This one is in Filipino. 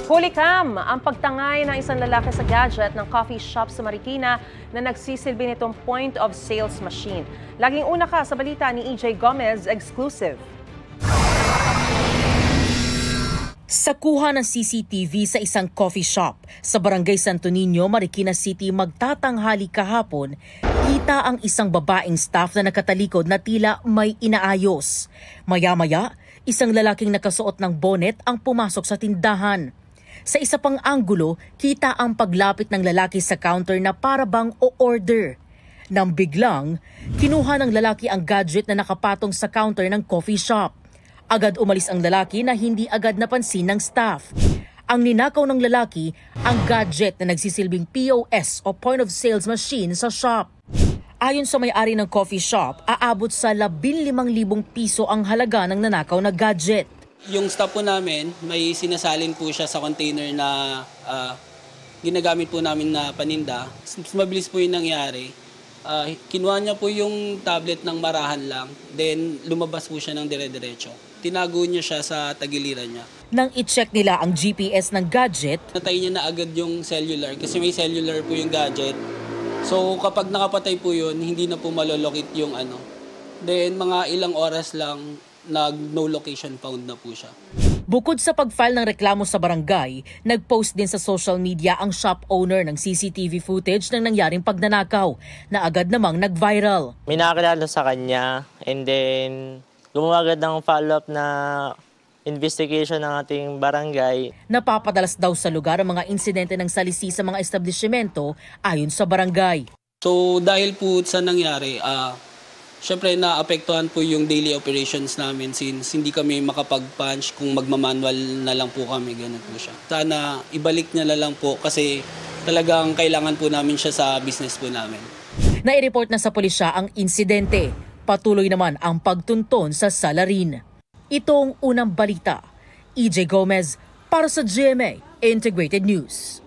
Hulikam ang pagtangay ng isang lalaki sa gadget ng coffee shop sa Marikina na nagsisilbi nitong point of sales machine. Laging una ka sa balita ni EJ Gomez, exclusive. Sa kuha ng CCTV sa isang coffee shop sa Barangay Santo Niño, Marikina City magtatanghali kahapon, kita ang isang babaeng staff na nakatalikod na tila may inaayos. Maya-maya, isang lalaking nakasuot ng bonnet ang pumasok sa tindahan. Sa isa pang anggulo, kita ang paglapit ng lalaki sa counter na para bang o-order. Nang biglang, kinuha ng lalaki ang gadget na nakapatong sa counter ng coffee shop. Agad umalis ang lalaki na hindi agad napansin ng staff. Ang ninakaw ng lalaki, ang gadget na nagsisilbing POS o point of sales machine sa shop. Ayon sa may-ari ng coffee shop, aabot sa 15,000 piso ang halaga ng nanakaw na gadget. Yung staff po namin, may sinasalin po siya sa container na ginagamit po namin na paninda. Mabilis po yung nangyari. Kinuha niya po yung tablet ng marahan lang, then lumabas po siya ng dire-diretso. Tinago niya siya sa tagiliran niya. Nang i-check nila ang GPS ng gadget, natay niya na agad yung cellular kasi may cellular po yung gadget. So kapag nakapatay po yun, hindi na po malolocate yung ano. Then mga ilang oras lang, no location found na po siya. Bukod sa pag-file ng reklamo sa barangay, nag-post din sa social media ang shop owner ng CCTV footage ng nangyaring pagnanakaw na agad namang nag-viral. May nakakilala sa kanya and then gumawa agad ng follow-up na investigation ng ating barangay. Napapadalas daw sa lugar ang mga insidente ng salisi sa mga establishmento ayon sa barangay. So dahil po sa nangyari, syempre naapektuhan po yung daily operations namin since hindi kami makapag-punch kung magmamanual na lang po kami, ganun po siya. Sana ibalik niya na lang po kasi talagang kailangan po namin siya sa business po namin. Nai-report na sa pulisya ang insidente. Patuloy naman ang pagtunton sa salarin. Itong unang balita. EJ Gomez para sa GMA Integrated News.